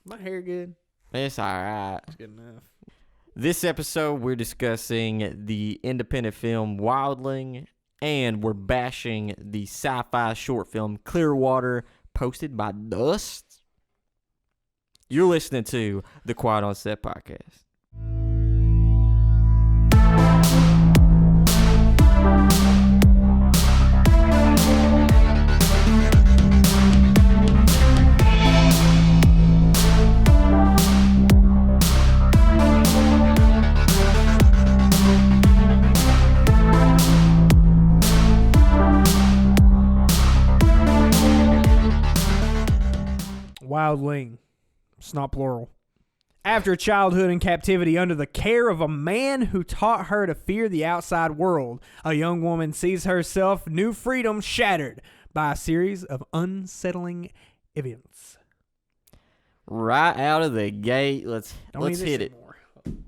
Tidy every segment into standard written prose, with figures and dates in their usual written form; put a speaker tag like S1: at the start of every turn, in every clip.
S1: My hair good?
S2: It's all right.
S1: It's good enough.
S2: This episode, we're discussing the independent film Wildling, and we're bashing the sci-fi short film Clearwater, posted by Dust. You're listening to the Quiet on Set podcast.
S1: Wildling. It's not plural. After childhood in captivity under the care of a man who taught her to fear the outside world, a young woman sees herself new freedom shattered by a series of unsettling events.
S2: Right out of the gate, let's
S1: Don't
S2: hit it.
S1: Anymore.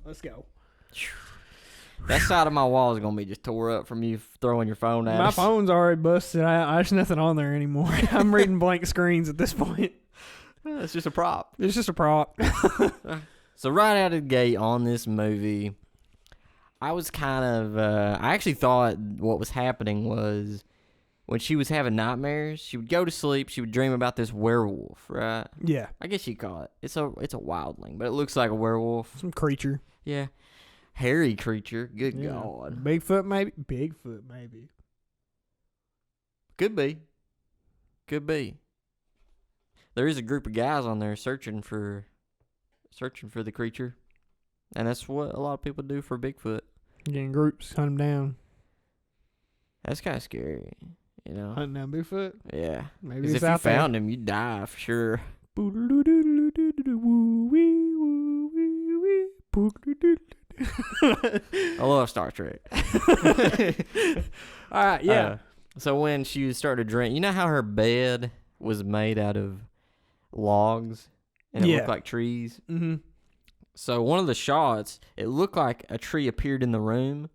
S1: Let's go.
S2: That side of my wall is going to be just tore up from you throwing your phone at
S1: My
S2: us.
S1: phone's already busted. There's nothing on there anymore. I'm reading blank screens at this point.
S2: It's just a prop.
S1: It's just a prop.
S2: So right out of the gate on this movie, I was kind of, I actually thought what was happening was when she was having nightmares, she would go to sleep, she would dream about this werewolf, right?
S1: Yeah.
S2: I guess you call it. It's a wildling, but it looks like a werewolf.
S1: Some creature.
S2: Yeah. Hairy creature. Good
S1: Yeah.
S2: God.
S1: Bigfoot, maybe? Bigfoot, maybe.
S2: Could be. Could be. There is a group of guys on there searching for the creature. And that's what a lot of people do for Bigfoot.
S1: Getting groups, hunt them down.
S2: That's kind of scary, you know?
S1: Hunting down Bigfoot?
S2: Yeah.
S1: Maybe
S2: Because
S1: it's
S2: if you
S1: out there.
S2: found him, you'd die for sure. I love Star Trek.
S1: All right, yeah.
S2: So when she started to drink, you know how her bed was made out of logs and it
S1: Yeah.
S2: looked like trees?
S1: Mm-hmm.
S2: So one of the shots, it looked like a tree appeared in the room,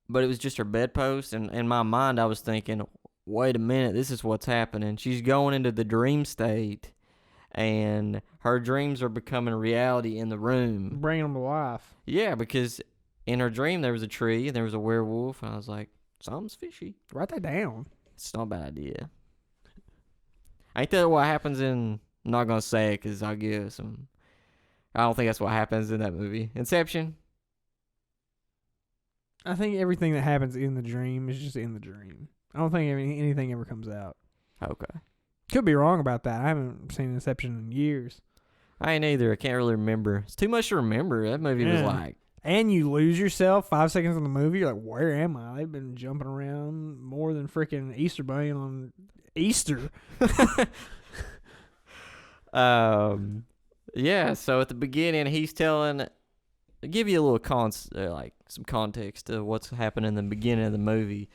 S2: but it was just her bedpost. And in my mind, I was thinking, wait a minute, this is what's happening. She's going into the dream state, and her dreams are becoming reality in the room.
S1: Bringing them to life.
S2: Yeah, because in her dream, there was a tree, and there was a werewolf, and I was like, something's fishy.
S1: Write that down.
S2: It's not a bad idea. Ain't that what happens in... I'm not going to say it because I'll give some... I don't think that's what happens in that movie. Inception?
S1: I think everything that happens in the dream is just in the dream. I don't think anything ever comes out.
S2: Okay.
S1: Could be wrong about that. I haven't seen Inception in years.
S2: I ain't either. I can't really remember. It's too much to remember. That movie was
S1: Yeah.
S2: like...
S1: And you lose yourself 5 seconds in the movie. You're like, where am I? They've been jumping around more than freaking Easter Bunny on Easter.
S2: Yeah, so at the beginning, he's telling... I'll give you a little some context to what's happening in the beginning of the movie.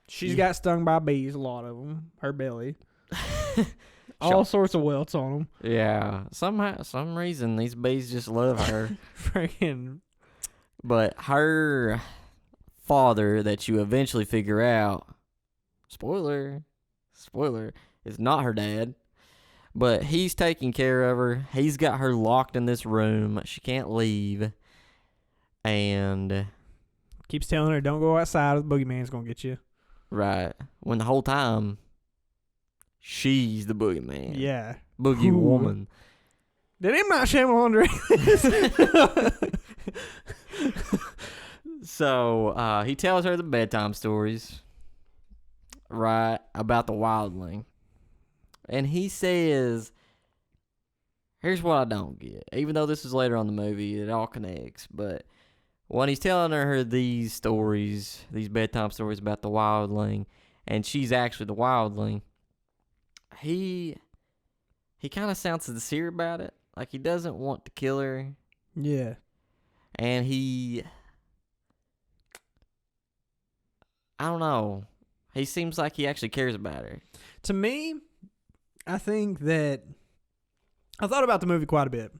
S1: She's got stung by bees, a lot of them. Her belly. All sorts of welts on them.
S2: Yeah, some reason these bees just love her.
S1: Freaking.
S2: But her father, that you eventually figure out, spoiler, is not her dad. But he's taking care of her. He's got her locked in this room. She can't leave. And...
S1: Keeps telling her, don't go outside. The boogeyman's going to get you.
S2: Right. When the whole time, she's the boogeyman.
S1: Yeah.
S2: Boogie
S1: Ooh.
S2: woman.
S1: Did M. Night Shyamalan direct this?
S2: So, he tells her the bedtime stories, right, about the wildling. And he says, here's what I don't get. Even though this is later on in the movie, it all connects. But when he's telling her these stories, these bedtime stories about the wildling, and she's actually the wildling, he kind of sounds sincere about it. Like he doesn't want to kill her.
S1: Yeah.
S2: And I don't know. He seems like he actually cares about her.
S1: To me, I think that I thought about the movie quite a bit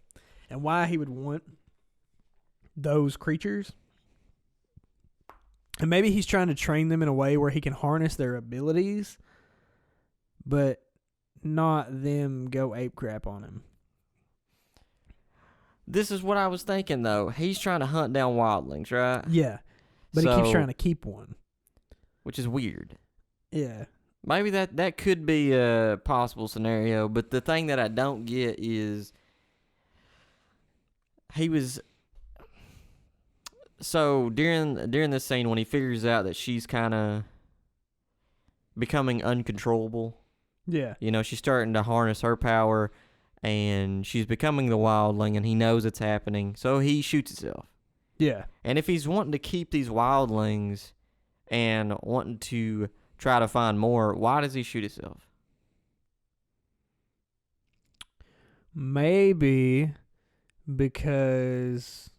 S1: and why he would want those creatures. And maybe he's trying to train them in a way where he can harness their abilities. But not them go ape crap on him.
S2: This is what I was thinking, though. He's trying to hunt down wildlings, right?
S1: Yeah. But he keeps trying to keep one.
S2: Which is weird.
S1: Yeah.
S2: Maybe that could be a possible scenario, but the thing that I don't get is he was... So, during this scene, when he figures out that she's kind of becoming uncontrollable...
S1: Yeah.
S2: You know, she's starting to harness her power, and she's becoming the wildling, and he knows it's happening, so he shoots himself.
S1: Yeah.
S2: And if he's wanting to keep these wildlings and wanting to try to find more, why does he shoot himself?
S1: Maybe because...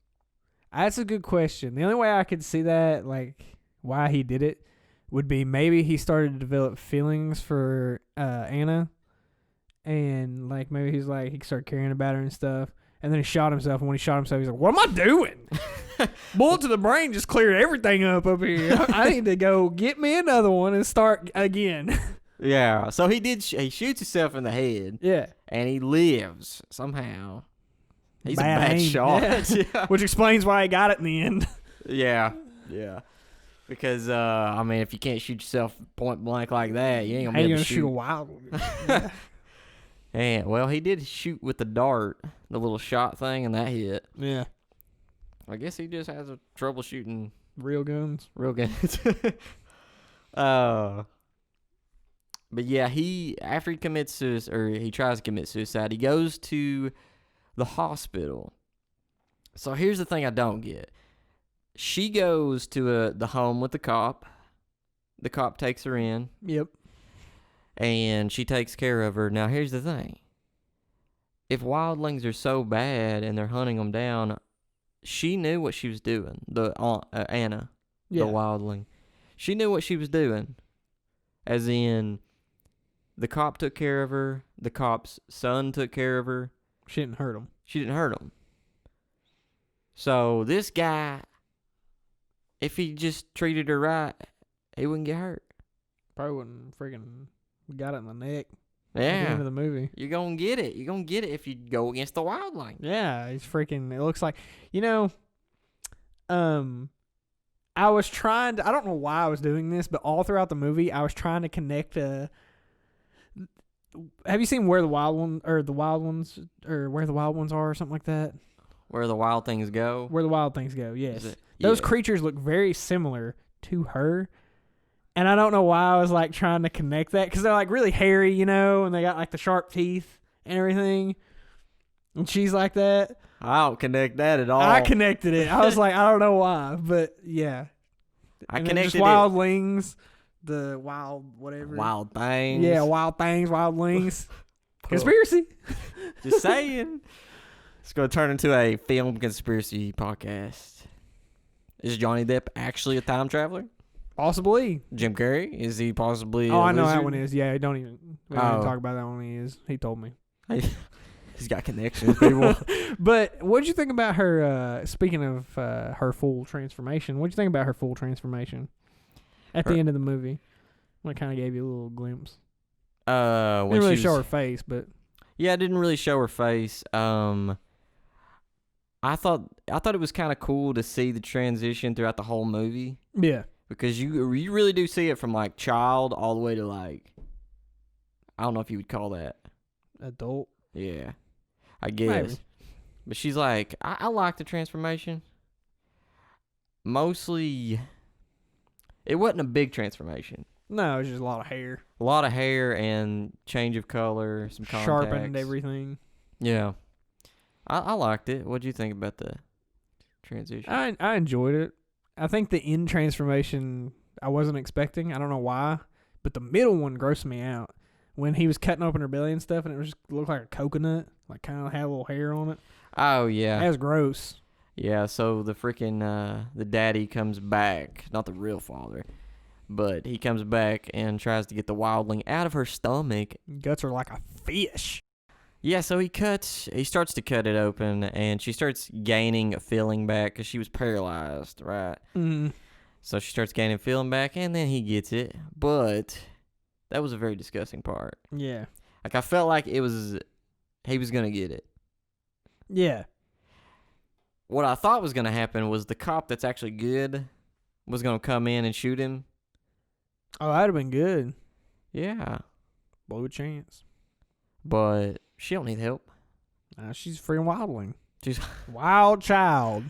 S1: That's a good question. The only way I could see that, like, why he did it, would be maybe he started to develop feelings for Anna, and like maybe he's like he started caring about her and stuff, and then he shot himself. And when he shot himself, he's like, "What am I doing? Bullet to the brain just cleared everything up here. I need to go get me another one and start again."
S2: Yeah. So he shoots himself in the head.
S1: Yeah.
S2: And he lives somehow. He's
S1: Bad
S2: a bad
S1: aim.
S2: shot.
S1: Yeah.
S2: Yeah.
S1: Which explains why he got it in the end.
S2: Yeah. Yeah. Because, I mean, if you can't shoot yourself point blank like that, you ain't going to be able to shoot.
S1: Shoot a wild one? Yeah.
S2: And, well, he did shoot with the dart, the little shot thing, and that hit.
S1: Yeah.
S2: I guess he just has a trouble shooting
S1: Real guns.
S2: real guns. But, yeah, after he commits suicide, or he tries to commit suicide, he goes to the hospital. So here's the thing I don't get. She goes to the home with the cop. The cop takes her in.
S1: Yep.
S2: And she takes care of her. Now, here's the thing. If wildlings are so bad and they're hunting them down, she knew what she was doing. Anna,
S1: Yeah.
S2: the wildling. She knew what she was doing. As in, the cop took care of her. The cop's son took care of her.
S1: She didn't hurt him.
S2: She didn't hurt him. So, this guy... If he just treated her right, he wouldn't get hurt.
S1: Probably wouldn't freaking got it in the neck.
S2: Yeah.
S1: At the end of the movie.
S2: You're going to get it. You're going to get it if you go against the wildling.
S1: Yeah, he's freaking... It looks like... You know... I was trying to... I don't know why I was doing this, but all throughout the movie, I was trying to connect... have you seen Where the Wild One... Or the Wild Ones... Or Where the Wild Ones Are or something like that?
S2: Where the wild things go?
S1: Where the Wild Things Go, yes.
S2: Is it?
S1: Those
S2: Yeah.
S1: creatures look very similar to her. And I don't know why I was like trying to connect that. Because they're like really hairy, you know. And they got like the sharp teeth and everything. And she's like that.
S2: I don't connect that at all.
S1: I connected it. I was like, I don't know why. But yeah.
S2: I
S1: And then
S2: connected
S1: just wildlings. The wild whatever.
S2: Wild things.
S1: Yeah, wild things, wildlings. Conspiracy.
S2: Just saying. It's going to turn into a film conspiracy podcast. Is Johnny Depp actually a time traveler?
S1: Possibly.
S2: Jim Carrey? Is he possibly
S1: Oh,
S2: a
S1: I know
S2: lizard?
S1: that one is. Yeah, we don't even talk about that one. He is. He told me.
S2: He's got connections, people.
S1: But what'd you think about her, speaking of her full transformation, what'd you think about her full transformation at the end of the movie? When it kind of gave you a little glimpse.
S2: When
S1: Didn't really show her face, but...
S2: Yeah, it didn't really show her face. I thought it was kind of cool to see the transition throughout the whole movie.
S1: Yeah.
S2: Because you really do see it from, like, child all the way to, like... I don't know if you would call that.
S1: Adult.
S2: Yeah. I guess.
S1: Maybe.
S2: But she's like, I like the transformation. Mostly, it wasn't a big transformation.
S1: No, it was just a lot of hair.
S2: A lot of hair and change of color, some contacts.
S1: Sharpened everything.
S2: Yeah. I liked it. What'd you think about the transition?
S1: I enjoyed it. I think the end transformation I wasn't expecting. I don't know why. But the middle one grossed me out. When he was cutting open her belly and stuff, and it was just looked like a coconut. Like, kind of had a little hair on it.
S2: Oh, yeah.
S1: That was gross.
S2: Yeah, so the freaking, the daddy comes back. Not the real father. But he comes back and tries to get the wildling out of her stomach.
S1: Guts are like a fish.
S2: Yeah, so he starts to cut it open, and she starts gaining a feeling back because she was paralyzed, right?
S1: Mm.
S2: So she starts gaining feeling back, and then he gets it. But that was a very disgusting part.
S1: Yeah.
S2: Like, I felt like he was gonna get it.
S1: Yeah.
S2: What I thought was gonna happen was the cop that's actually good was gonna come in and shoot him.
S1: Oh, that'd have been good.
S2: Yeah.
S1: Blow a chance.
S2: But she don't need help.
S1: She's a freaking wildling.
S2: She's
S1: Wild child.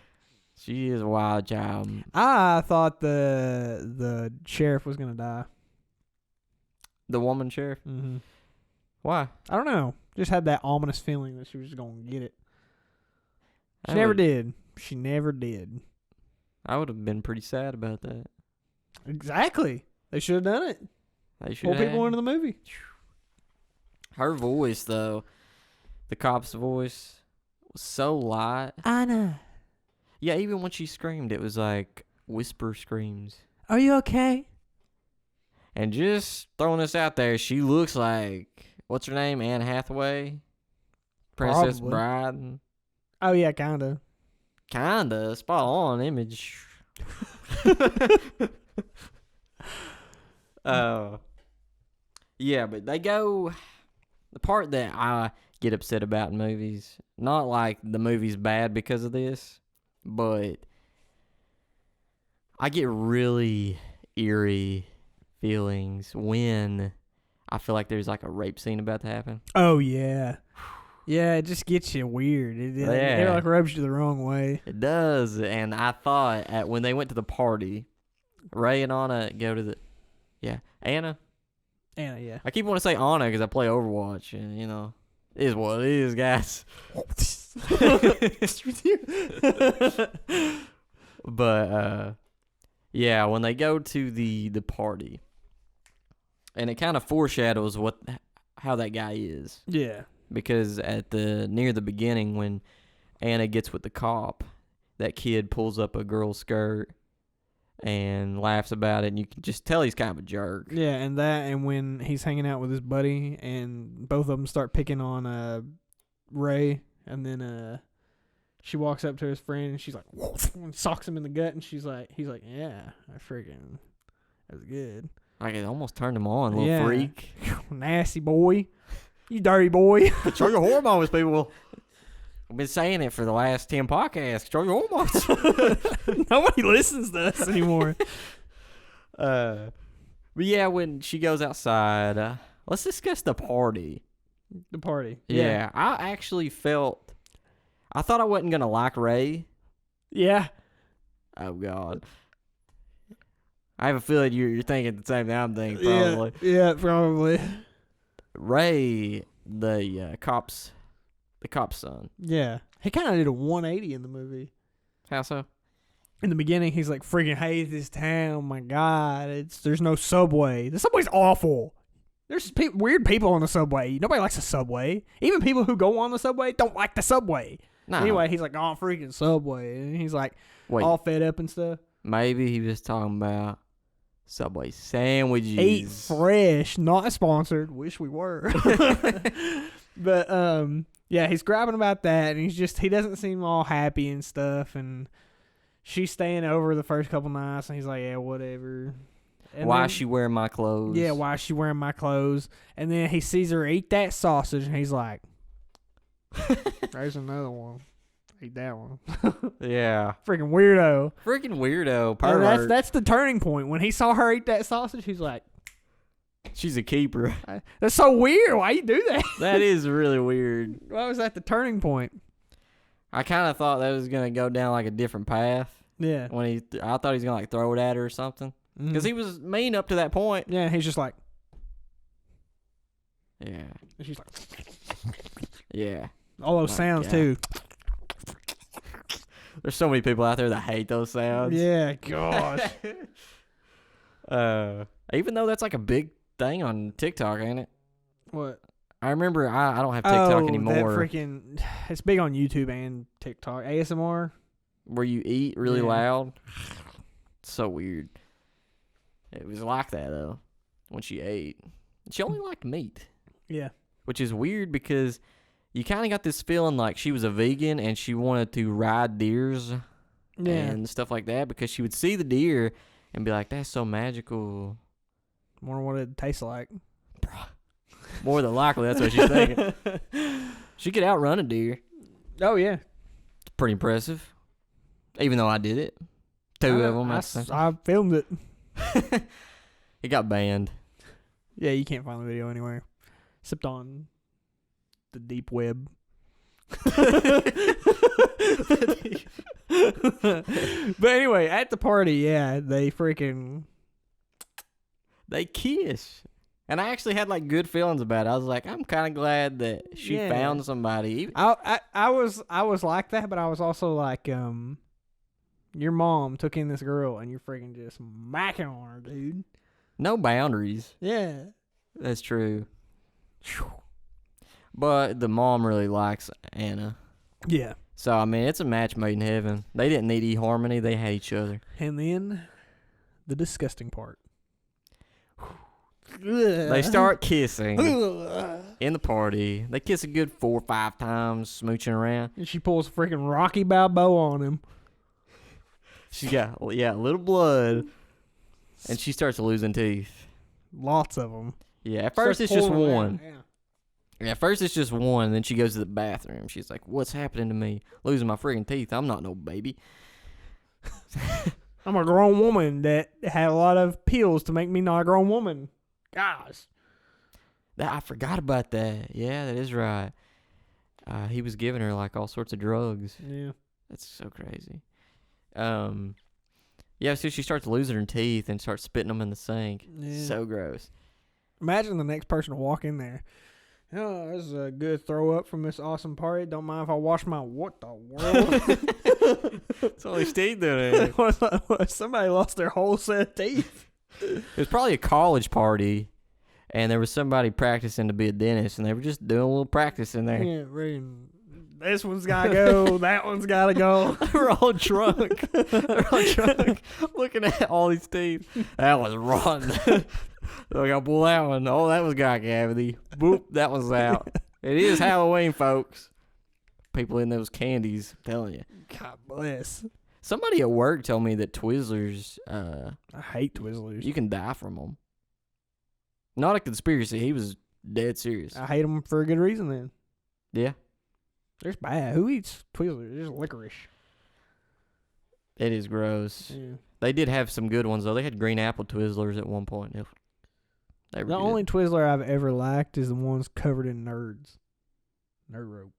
S2: She is a wild child.
S1: I thought the sheriff was gonna die.
S2: The woman sheriff?
S1: Mm-hmm.
S2: Why?
S1: I don't know. Just had that ominous feeling that she was gonna get it. She never did. She never did.
S2: I would have been pretty sad about that.
S1: Exactly. They should have done it.
S2: They should
S1: Pull
S2: have.
S1: people into the movie.
S2: Her voice, though, the cop's voice, was so light.
S1: Anna,
S2: Yeah, even when she screamed, it was like whisper screams.
S1: are you okay?
S2: And just throwing this out there, she looks like, what's her name? Anne Hathaway? Princess
S1: Probably.
S2: Bride?
S1: Oh yeah, kinda.
S2: Kinda. Spot on image. Yeah, but they go... The part that I get upset about in movies, not like the movie's bad because of this, but I get really eerie feelings when I feel like there's like a rape scene about to happen.
S1: Oh yeah. Yeah, it just gets you weird. It like rubs you the wrong way.
S2: It does, and I thought when they went to the party, Ray and Anna go to the... Yeah, Anna?
S1: Anna, yeah.
S2: I keep wanting to say Anna because I play Overwatch, and, you know, it is what it is, guys. But, yeah, when they go to the party, and it kind of foreshadows how that guy is.
S1: Yeah.
S2: Because near the beginning, when Anna gets with the cop, that kid pulls up a girl's skirt and laughs about it, and you can just tell he's kind of a jerk.
S1: Yeah, and when he's hanging out with his buddy, and both of them start picking on Ray, and then she walks up to his friend, and she's like, and socks him in the gut, and he's like, yeah, that was good.
S2: Like, it almost turned him on, little freak.
S1: Nasty boy. You dirty boy.
S2: Control your hormones, people. I've been saying it for the last 10 podcasts. Control your hormones.
S1: Nobody listens to us anymore.
S2: But yeah, when she goes outside, let's discuss the party.
S1: The party.
S2: Yeah, I actually I thought I wasn't going to like Ray.
S1: Yeah.
S2: Oh, God. I have a feeling you're thinking the same thing I'm thinking, probably.
S1: Yeah, probably.
S2: Ray, the cop's son.
S1: Yeah. He kind of did a 180 in the movie.
S2: How so?
S1: In the beginning, he's like, freaking hate this town. My God. There's no subway. The subway's awful. There's weird people on the subway. Nobody likes the subway. Even people who go on the subway don't like the subway.
S2: Nah.
S1: Anyway, he's like, oh, freaking subway. And he's like,
S2: Wait,
S1: all fed up and stuff.
S2: maybe he was talking about Subway sandwiches.
S1: Eat fresh. Not sponsored. Wish we were. But, yeah, he's grabbing about that, and he doesn't seem all happy and stuff, and she's staying over the first couple nights, and he's like, yeah, whatever. And
S2: why is she wearing my clothes?
S1: Yeah, why is she wearing my clothes? And then he sees her eat that sausage, and he's like, there's another one. Eat that one.
S2: Yeah.
S1: Freaking weirdo.
S2: Freaking weirdo. Pervert.
S1: And that's the turning point. When he saw her eat that sausage, he's like,
S2: she's a keeper.
S1: that's so weird. Why you do that?
S2: That is really weird.
S1: Why was that the turning point?
S2: I kind of thought that was going to go down like a different path.
S1: Yeah.
S2: When I thought he was going to like throw it at her or something. Because he was mean up to that point.
S1: Yeah, he's just like,
S2: Yeah.
S1: and she's like,
S2: Yeah.
S1: all those sounds
S2: God.
S1: too.
S2: There's so many people out there that hate those sounds.
S1: Yeah, gosh.
S2: Even though that's like a big thing on TikTok, ain't it?
S1: What?
S2: I remember I don't have TikTok anymore.
S1: That freaking, it's big on YouTube and TikTok. ASMR.
S2: Where you eat really
S1: Yeah.
S2: loud. It's so weird. It was like that though when she ate. She only liked meat.
S1: Yeah.
S2: Which is weird because you kind of got this feeling like she was a vegan and she wanted to ride deers and stuff like that because she would see the deer and be like, that's so magical.
S1: Wonder what it tastes like.
S2: More than likely, that's what she's thinking. She could outrun a deer.
S1: Oh, yeah.
S2: It's pretty impressive. Even though I did it. Two of them.
S1: I filmed it.
S2: It got banned.
S1: Yeah, you can't find the video anywhere. Except on the deep web. But anyway, at the party, yeah, they
S2: kiss. And I actually had like good feelings about it. I was like, I'm kind of glad that she found somebody.
S1: I was like that, but I was also like, your mom took in this girl and you're freaking just macking on her, dude.
S2: No boundaries.
S1: Yeah.
S2: That's true. But the mom really likes Anna.
S1: Yeah.
S2: So, I mean, it's a match made in heaven. They didn't need eHarmony. They had each other.
S1: And then the disgusting part.
S2: They start kissing in the party. They kiss a good 4 or 5 times, smooching around.
S1: And she pulls a freaking Rocky Balboa on him.
S2: She got, a little blood. And she starts losing teeth.
S1: Lots of them.
S2: Yeah, at first it's just one.
S1: Yeah.
S2: Yeah, at first it's just one, and then she goes to the bathroom. She's like, what's happening to me? Losing my freaking teeth. I'm not no baby.
S1: I'm a grown woman that had a lot of pills to make me not a grown woman. Gosh.
S2: I forgot about that. Yeah, that is right. He was giving her like all sorts of drugs.
S1: Yeah.
S2: That's so crazy. Yeah, so she starts losing her teeth and starts spitting them in the sink.
S1: Yeah.
S2: So gross.
S1: Imagine the next person to walk in there. Oh, this is a good throw up from this awesome party. Don't mind if I wash my what the world?
S2: That's all he stayed there.
S1: Somebody lost their whole set of teeth.
S2: It was probably a college party, and there was somebody practicing to be a dentist, and they were just doing a little practice in there.
S1: Yeah, reading. This one's got to go. That one's got to go.
S2: They were all drunk. Looking at all these teeth. That was rotten. So I got to pull that one. Oh, that was got cavity. Boop, that was out. It is Halloween, folks. People in those candies, I'm telling you.
S1: God bless.
S2: Somebody at work told me that Twizzlers,
S1: I hate Twizzlers.
S2: you can die from them. Not a conspiracy. He was dead serious.
S1: I hate them for a good reason then.
S2: Yeah.
S1: They're just bad. Who eats Twizzlers? They're just licorice.
S2: It is gross.
S1: Yeah.
S2: They did have some good ones, though. They had green apple Twizzlers at one point. They were
S1: The
S2: good.
S1: only Twizzler I've ever liked is the ones covered in nerds. Nerd rope.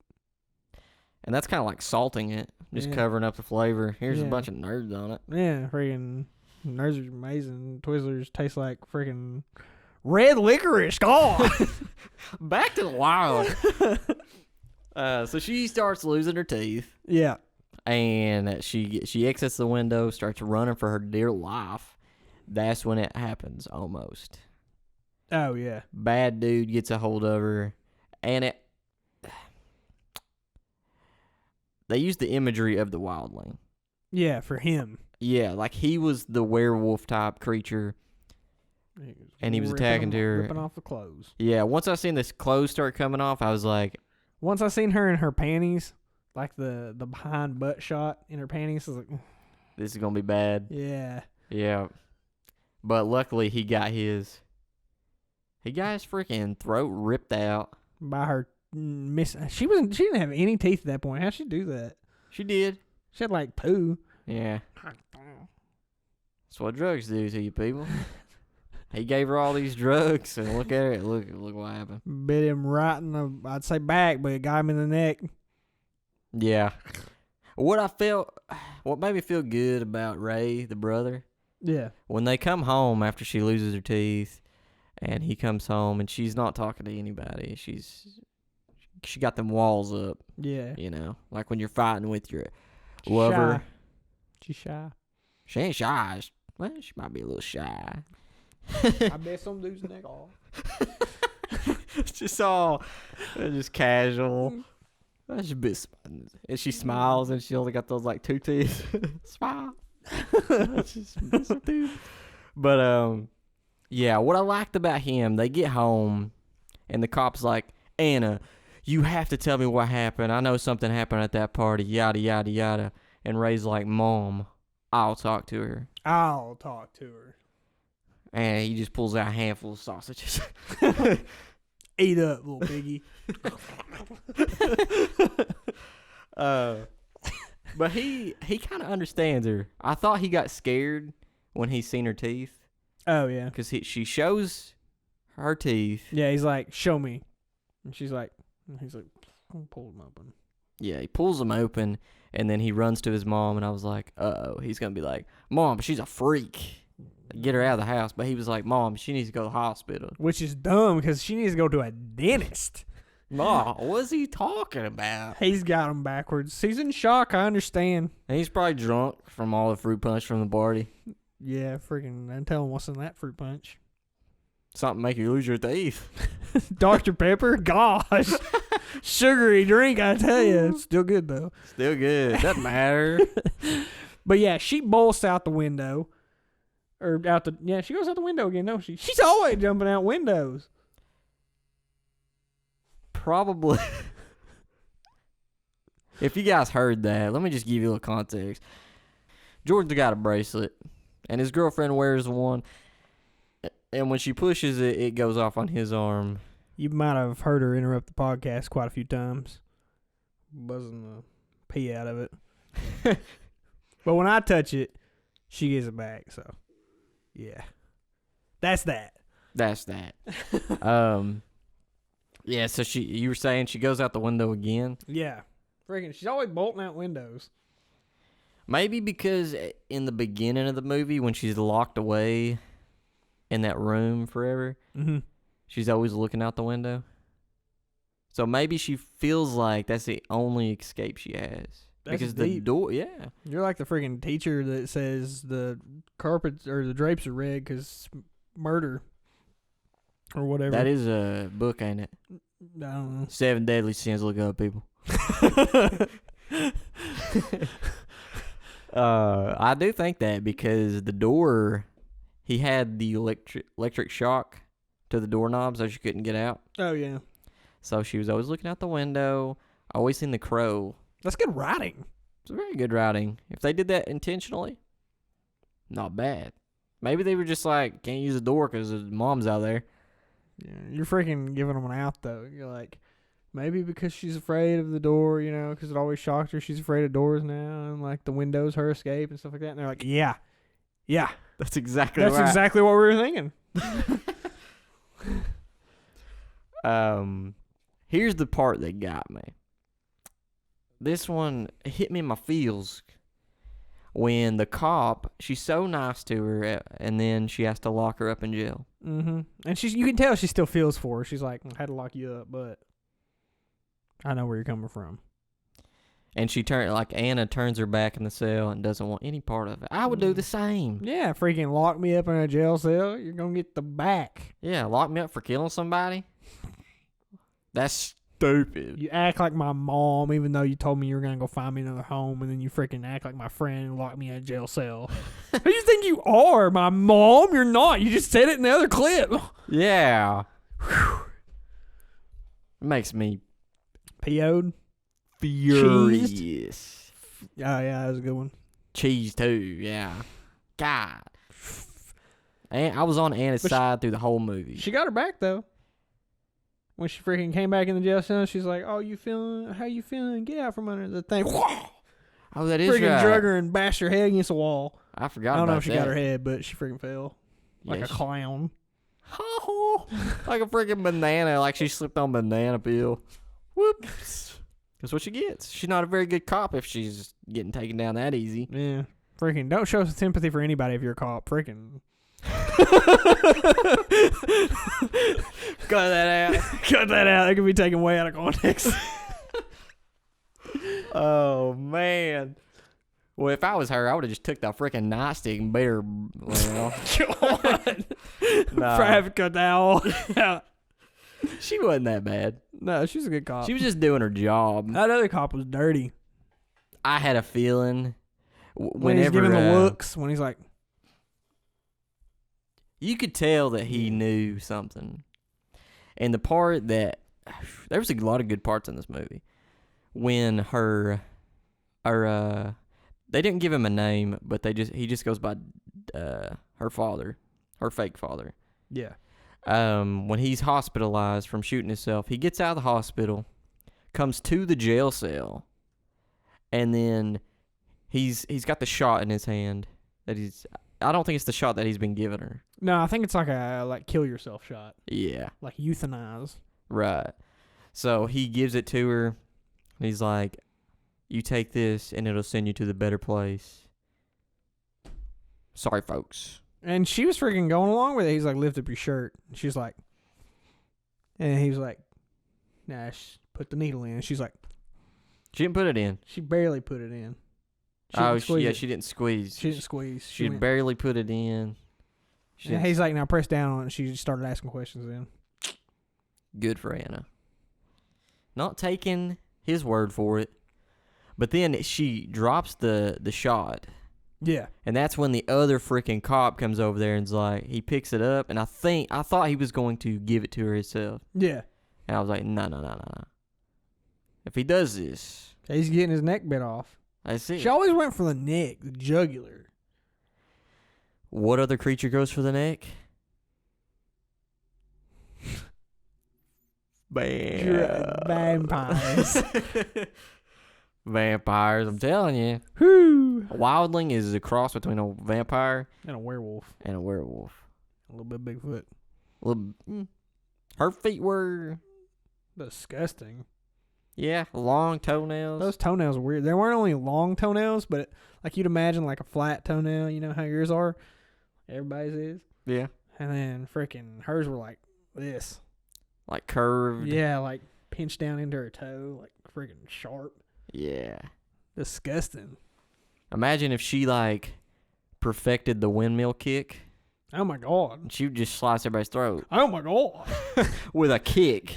S2: And that's kind of like salting it, just
S1: Yeah.
S2: covering up the flavor. Here's a
S1: Yeah.
S2: bunch of nerds on it.
S1: Yeah, freaking nerds are amazing. Twizzlers taste like freaking red licorice. God.
S2: Back to the wild. So she starts losing her teeth,
S1: Yeah.
S2: and she exits the window, starts running for her dear life. That's when it happens, almost.
S1: Oh, yeah.
S2: Bad dude gets a hold of her, and they use the imagery of the wildling.
S1: Yeah, for him.
S2: Yeah, like he was the werewolf type creature, and he was attacking her.
S1: Ripping off the clothes.
S2: Yeah, once I seen this clothes start coming off, I was like,
S1: Once I seen her in her panties, like the behind butt shot in her panties, I was like,
S2: this is going to be bad.
S1: yeah.
S2: Yeah. But luckily he got his freaking throat ripped out.
S1: By her she didn't have any teeth at that point. How'd she do that?
S2: She did.
S1: She had like poo.
S2: Yeah. That's what drugs do to you people. He gave her all these drugs, and look at her. Look what happened.
S1: Bit him right in the, I'd say back, but it got him in the neck.
S2: Yeah. What made me feel good about Ray, the brother,
S1: Yeah.
S2: when they come home after she loses her teeth, and he comes home, and she's not talking to anybody. She got them walls up,
S1: Yeah.
S2: you know, like when you're fighting with your lover.
S1: Shy. She's shy.
S2: She ain't shy. Well, she might be a little shy.
S1: I bet some dudes neck off.
S2: It's just all just casual. That's just a bit, and she smiles, and she only got those like 2 teeth. Smile. That's just dude. But yeah, what I liked about him, they get home, and the cop's like, Anna, you have to tell me what happened. I know something happened at that party. Yada yada yada. And Ray's like, Mom, I'll talk to her.
S1: I'll talk to her.
S2: And he just pulls out a handful of sausages.
S1: Eat up, little piggy.
S2: But he kind of understands her. I thought he got scared when he seen her teeth.
S1: Oh, yeah.
S2: Because she shows her teeth.
S1: Yeah, he's like, show me. And he's like, pull them open.
S2: Yeah, he pulls them open, and then he runs to his mom, and I was like, uh-oh. He's going to be like, Mom, she's a freak. Get her out of the house. But he was like, Mom, she needs to go to the hospital.
S1: Which is dumb, because she needs to go to a dentist.
S2: Mom, what's he talking about?
S1: He's got him backwards. He's in shock, I understand.
S2: And he's probably drunk from all the fruit punch from the party.
S1: Yeah, freaking, and tell him what's in that fruit punch.
S2: Something make you lose your teeth.
S1: Dr. Pepper? Gosh. Sugary drink, I tell you. Still good, though.
S2: Still good. Doesn't matter.
S1: But yeah, she bolts out the window. She goes out the window again, don't she? She's always jumping out windows.
S2: Probably. If you guys heard that, let me just give you a little context. George's got a bracelet, and his girlfriend wears one, and when she pushes it, it goes off on his arm.
S1: You might have heard her interrupt the podcast quite a few times. Buzzing the pee out of it. But when I touch it, she gives it back, so yeah. That's that. Yeah, so you were saying she goes out the window again? Yeah. Freaking, she's always bolting out windows.
S2: Maybe because in the beginning of the movie, when she's locked away in that room forever, she's always looking out the window. So maybe she feels like that's the only escape she has.
S1: That's
S2: because
S1: deep.
S2: the door, yeah.
S1: You're like the freaking teacher that says the carpets or the drapes are red because murder or whatever.
S2: That is a book, ain't it?
S1: I don't know.
S2: 7 Deadly Sins. Look up, people. I do think that because the door, he had the electric shock to the doorknob so she couldn't get out.
S1: Oh, yeah.
S2: So she was always looking out the window. Always seen the crow.
S1: That's good writing.
S2: It's very good writing. If they did that intentionally, not bad. Maybe they were just like, can't use the door because his mom's out there.
S1: Yeah, you're freaking giving them an out, though. You're like, maybe because she's afraid of the door, because it always shocked her. She's afraid of doors now, and like the windows, her escape, and stuff like that. And they're like, yeah.
S2: That's exactly
S1: That's
S2: right.
S1: exactly what we were thinking.
S2: Here's the part that got me. This one hit me in my feels when the cop, she's so nice to her, and then she has to lock her up in jail.
S1: Mm-hmm. And you can tell she still feels for her. She's like, I had to lock you up, but I know where you're coming from.
S2: And Anna turns her back in the cell and doesn't want any part of it. I would do the same.
S1: Yeah, freaking lock me up in a jail cell. You're going to get the back.
S2: Yeah, lock me up for killing somebody? That's stupid.
S1: You act like my mom, even though you told me you were going to go find me another home, and then you freaking act like my friend and lock me in a jail cell. Who do you think you are? My mom? You're not. You just said it in the other clip.
S2: Yeah. It makes me
S1: PO'd.
S2: furious.
S1: Oh, yeah, that was a good one.
S2: Cheese, too, yeah. God. And I was on Anna's side through the whole movie.
S1: She got her back, though. When she freaking came back in the jail cell, she's like, "Oh, how you feeling? Get out from under the thing."
S2: Oh, that is
S1: freaking
S2: right.
S1: drug her and bashed her head against the wall.
S2: I forgot about that.
S1: I don't know if she got her head, but she freaking fell. Like a clown.
S2: Like a freaking banana. Like she slipped on banana peel. Whoops. That's what she gets. She's not a very good cop if she's getting taken down that easy.
S1: Yeah. Freaking don't show sympathy for anybody if you're a cop. Freaking.
S2: Cut that out.
S1: Cut that out. It could be taken way out of context.
S2: Oh, man. Well, if I was her, I would have just took that freaking nightstick and beat her. Well,
S1: God.
S2: nah.
S1: Private cut that all out.
S2: She wasn't that bad.
S1: No, she's a good cop.
S2: She was just doing her job.
S1: That other cop was dirty.
S2: I had a feeling
S1: When he's giving the looks, when he's like,
S2: you could tell that he knew something. And the part that there was a lot of good parts in this movie. When they didn't give him a name, but he just goes by her father, her fake father.
S1: yeah.
S2: When he's hospitalized from shooting himself, he gets out of the hospital, comes to the jail cell, and then he's got the shot in his hand that I don't think it's the shot that he's been giving her.
S1: No, I think it's like a kill yourself shot.
S2: Yeah.
S1: Like euthanize.
S2: Right. So he gives it to her. And he's like, you take this and it'll send you to the better place. Sorry, folks.
S1: And she was freaking going along with it. He's like, lift up your shirt. And she's like, and he was like, nah, put the needle in. And she's like,
S2: she didn't put it in.
S1: She barely put it in.
S2: She didn't squeeze.
S1: She didn't squeeze.
S2: She barely put it in.
S1: And he's like, now press down on it. And she just started asking questions then.
S2: Good for Anna. Not taking his word for it. But then she drops the shot.
S1: Yeah.
S2: And that's when the other freaking cop comes over there and's like, he picks it up. And I thought he was going to give it to her himself.
S1: Yeah.
S2: And I was like, no. If he does this.
S1: He's getting his neck bit off.
S2: I see.
S1: She always went for the neck, the jugular.
S2: What other creature goes for the neck?
S1: Vampires.
S2: Vampires, I'm telling you.
S1: Whew.
S2: A wildling is a cross between a vampire
S1: and a werewolf.
S2: A little
S1: bit Bigfoot.
S2: Her feet were
S1: disgusting.
S2: Yeah, long toenails.
S1: Those toenails were weird. They weren't only long toenails, but like you'd imagine like a flat toenail. You know how yours are? Everybody's is.
S2: Yeah.
S1: And then freaking hers were like this.
S2: Like curved.
S1: Yeah, like pinched down into her toe. Like freaking sharp.
S2: Yeah.
S1: Disgusting.
S2: Imagine if she like perfected the windmill kick.
S1: Oh my god.
S2: She would just slice everybody's throat.
S1: Oh my god.
S2: With a kick.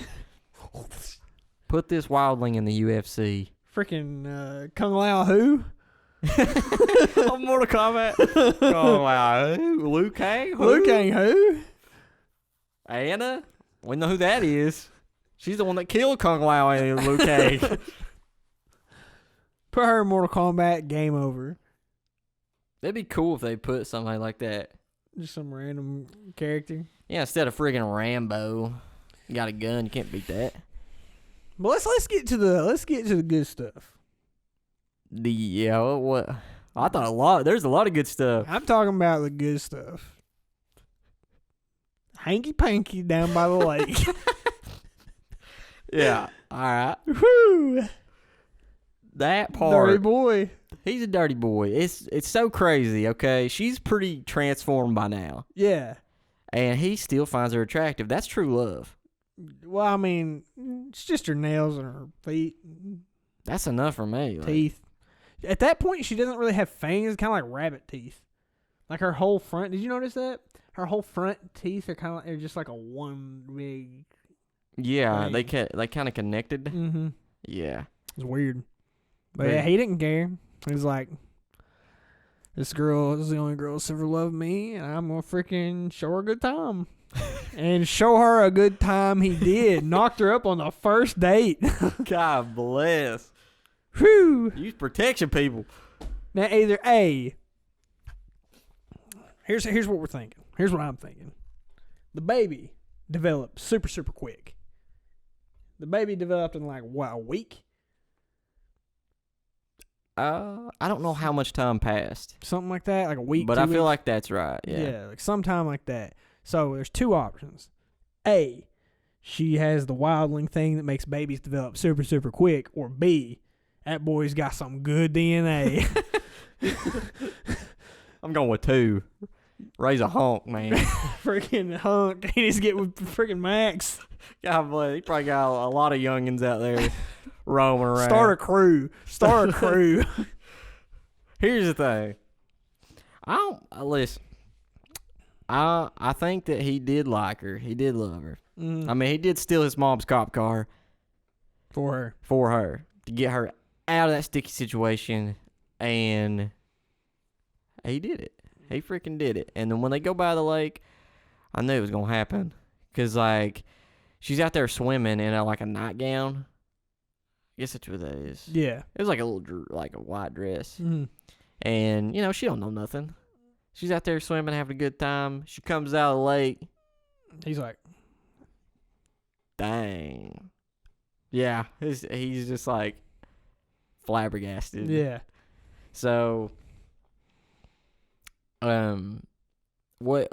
S2: Put this wildling in the UFC.
S1: Freaking Kung Lao who?
S2: On Mortal Kombat. Oh wow. Liu Kang?
S1: Liu Kang who?
S2: Anna? We know who that is. She's the one that killed Kung Lao and Liu Kang.
S1: Put her in Mortal Kombat, game over.
S2: That'd be cool if they put somebody like that.
S1: Just some random character.
S2: Yeah, instead of friggin' Rambo. You got a gun, you can't beat that.
S1: But let's get to the good stuff.
S2: What? I thought there's a lot of good stuff.
S1: I'm talking about the good stuff. Hanky panky down by the lake.
S2: Yeah. All right.
S1: Whew.
S2: That part.
S1: Dirty boy.
S2: He's a dirty boy. It's so crazy, okay? She's pretty transformed by now.
S1: Yeah.
S2: And he still finds her attractive. That's true love.
S1: Well, I mean, it's just her nails and her feet.
S2: That's enough for me.
S1: Teeth. At that point, she doesn't really have fangs. Kind of like rabbit teeth. Like her whole front. Did you notice that? Her whole front teeth are kind of they're just like a one big.
S2: Yeah,
S1: thing.
S2: they kind of connected.
S1: Mm-hmm.
S2: Yeah.
S1: It's weird. But yeah, he didn't care. He was like, this girl is the only girl that's ever loved me, and I'm going to freaking show her a good time. And show her a good time he did. Knocked her up on the first date.
S2: God bless.
S1: Whew.
S2: Use protection, people.
S1: Now, either A, here's what we're thinking. Here's what I'm thinking. The baby developed super, super quick. The baby developed in like, what, a week?
S2: I don't know how much time passed.
S1: Something like that, like a week.
S2: But
S1: 2
S2: I
S1: weeks.
S2: feel like that's right. Yeah.
S1: Like sometime like that. So there's two options. A, she has the wildling thing that makes babies develop super, super quick. Or B, that boy's got some good DNA.
S2: I'm going with 2. Raise a honk, man.
S1: Freaking hunk. He needs to get with freaking Max.
S2: God bless. He probably got a lot of youngins out there roaming around.
S1: Start a crew.
S2: Here's the thing. Listen. I think that he did like her. He did love her. I mean, he did steal his mom's cop car
S1: For
S2: her to get her out of that sticky situation, and he did it. He freaking did it. And then when they go by the lake, I knew it was gonna happen, cause like she's out there swimming in like a nightgown. I guess that's what that is.
S1: Yeah.
S2: It was like a little like a white dress,
S1: Mm-hmm.
S2: and she don't know nothing. She's out there swimming, having a good time. She comes out of the lake.
S1: He's like,
S2: dang. Yeah, he's just like flabbergasted.
S1: yeah.
S2: So, what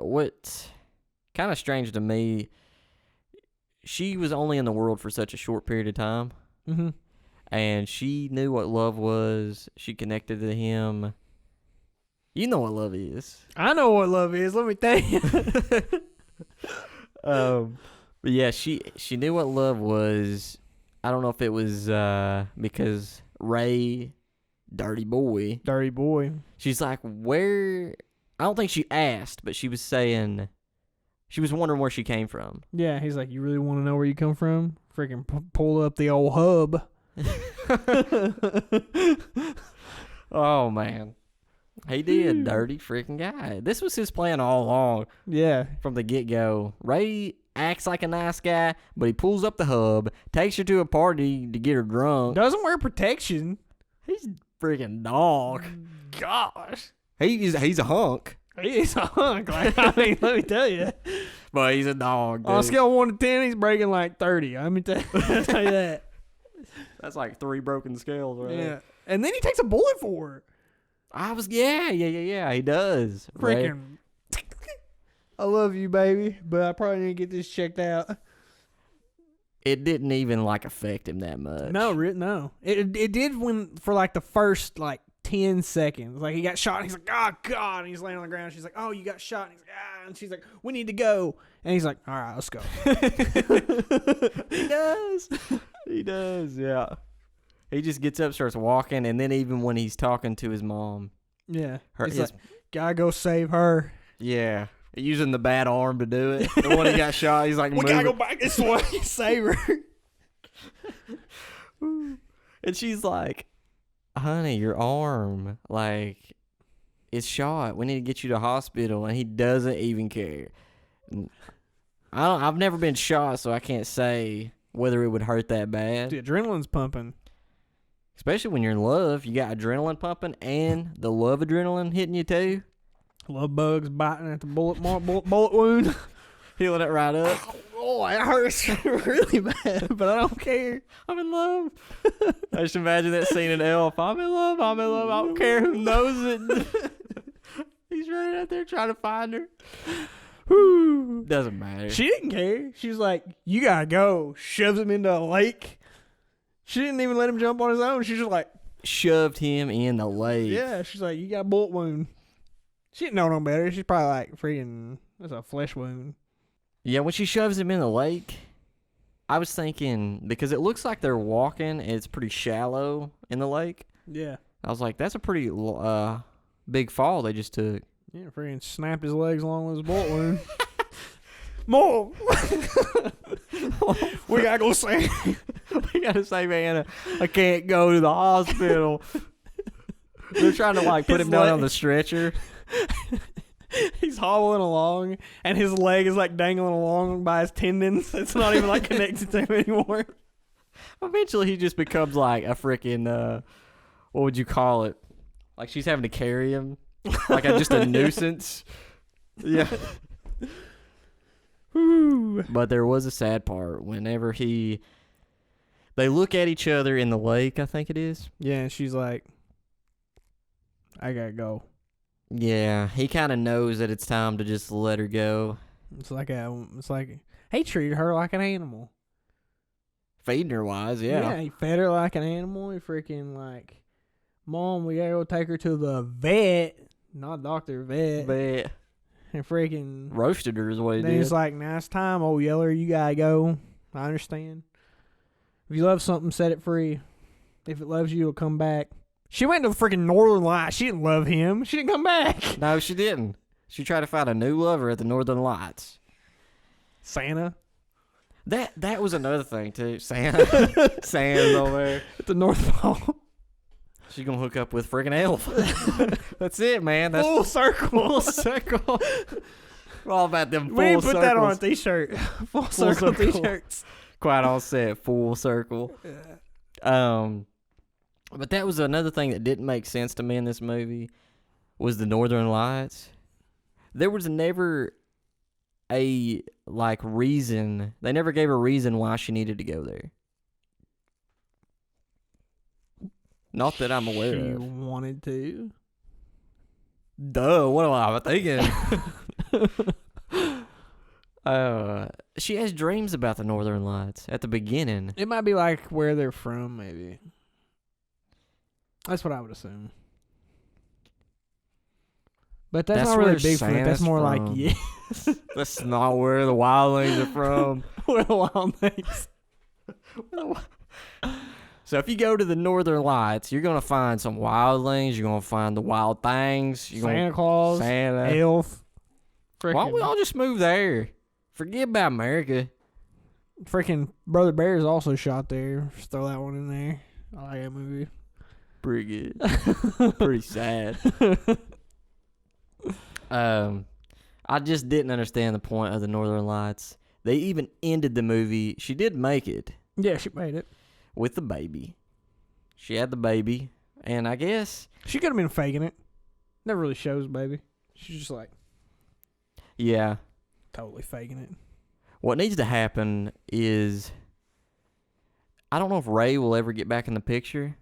S2: kind of strange to me, she was only in the world for such a short period of time.
S1: Mm-hmm.
S2: And she knew what love was. She connected to him. You know what love is.
S1: I know what love is. Let me tell you.
S2: But yeah, she knew what love was. I don't know if it was because Ray, dirty boy.
S1: Dirty boy.
S2: She's like, where? I don't think she asked, but she was saying, she was wondering where she came from.
S1: Yeah, he's like, you really want to know where you come from? Freaking pull up the old hub.
S2: Oh, man. He did, dirty freaking guy. This was his plan all along.
S1: Yeah.
S2: From the get-go. Ray acts like a nice guy, but he pulls up the hub, takes her to a party to get her drunk.
S1: Doesn't wear protection.
S2: He's freaking dog.
S1: Gosh.
S2: He's a hunk.
S1: He's a hunk. Like, I mean, let me tell you.
S2: But he's a dog, dude.
S1: On a scale of 1 to 10, he's breaking like 30. Let me tell you that.
S2: That's like 3 broken scales, right?
S1: Yeah. And then he takes a bullet for her.
S2: Yeah, he does.
S1: Freaking. I love you, baby, but I probably need to get this checked out.
S2: It didn't even like affect him that much.
S1: No, no. It did when for like the first like 10 seconds. Like he got shot and he's like, oh God, and he's laying on the ground. She's like, oh, you got shot. And he's like, ah, and she's like, we need to go. And he's like, all right, let's go.
S2: He does, yeah. He just gets up, starts walking, and then even when he's talking to his mom,
S1: yeah, he's like, gotta go save her.
S2: Yeah, using the bad arm to do it. The one he got shot, he's like,
S1: we gotta go back this way, save her.
S2: And she's like, honey, your arm, like, it's shot. We need to get you to hospital. And he doesn't even care. I've never been shot, so I can't say whether it would hurt that bad.
S1: The adrenaline's pumping.
S2: Especially when you're in love. You got adrenaline pumping and the love adrenaline hitting you too.
S1: Love bugs biting at the bullet wound.
S2: Healing it right up.
S1: Oh, it hurts really bad, but I don't care.
S2: I'm in love. I just imagine that scene in Elf. I'm in love. I don't care who knows it. He's running out there trying to find her. Whew. Doesn't matter.
S1: She didn't care. She's like, you gotta go. Shoves him into a lake. She didn't even let him jump on his own. She's just like,
S2: shoved him in the lake.
S1: Yeah, she's like, you got a bullet wound. She didn't know no better. She's probably like, freaking, that's a flesh wound.
S2: Yeah, when she shoves him in the lake, I was thinking, because it looks like they're walking, and it's pretty shallow in the lake.
S1: Yeah.
S2: I was like, that's a pretty big fall they just took.
S1: Yeah, freaking snapped his legs along with his bullet wound. Mom! We gotta go save.
S2: We gotta save Anna. I can't go to the hospital. They're trying to like put him down on the stretcher.
S1: He's hobbling along, and his leg is like dangling along by his tendons. It's not even like connected to him anymore.
S2: Eventually, he just becomes like a freaking, what would you call it? Like she's having to carry him, like just a nuisance. Yeah. But there was a sad part whenever they look at each other in the lake, I think it is.
S1: Yeah, and she's like, I gotta go.
S2: Yeah, he kind of knows that it's time to just let her go.
S1: It's like he treated her like an animal.
S2: Feeding her wise, yeah.
S1: Yeah, he fed her like an animal. He freaking like, Mom, we gotta go take her to the vet. Not doctor, vet. And freaking
S2: roasted her is what he did.
S1: Then he's like, nice time, old Yeller. You gotta go. I understand. If you love something, set it free. If it loves you, it'll come back. She went to the freaking Northern Lights. She didn't love him. She didn't come back.
S2: No, she didn't. She tried to find a new lover at the Northern Lights.
S1: Santa.
S2: That was another thing too. Santa's over there
S1: at the North Pole.
S2: She's gonna hook up with freaking Elf. That's it, man. That's
S1: full circle.
S2: Full circle. We're all about them full circles.
S1: We put that on a t-shirt. Full circle t-shirts.
S2: Quite all set. Full circle. Yeah. But that was another thing that didn't make sense to me in this movie was the Northern Lights. There was never a reason. They never gave a reason why she needed to go there. Not that I'm aware
S1: She
S2: of.
S1: wanted to.
S2: Duh, what am I thinking? She has dreams about the Northern Lights at the beginning.
S1: It might be like where they're from, maybe. That's what I would assume. But that's not
S2: where
S1: really Bigfoot. That's
S2: Santa's
S1: more like,
S2: from.
S1: yeah.
S2: That's not where the Wildlings are from.
S1: Where the Wildlings.
S2: So if you go to the Northern Lights, you're gonna find some wildlings. You're gonna find the wild things. You're
S1: Santa Claus.
S2: Santa.
S1: Elf.
S2: Why don't we all just move there? Forget about America.
S1: Freaking Brother Bear is also shot there. Just throw that one in there. I like that movie.
S2: Pretty good. Pretty sad. I just didn't understand the point of the Northern Lights. They even ended the movie. She did make it.
S1: Yeah, she made it.
S2: With the baby. She had the baby. And I guess...
S1: She could have been faking it. Never really shows baby. She's just like...
S2: Yeah.
S1: Totally faking it.
S2: What needs to happen is... I don't know if Ray will ever get back in the picture.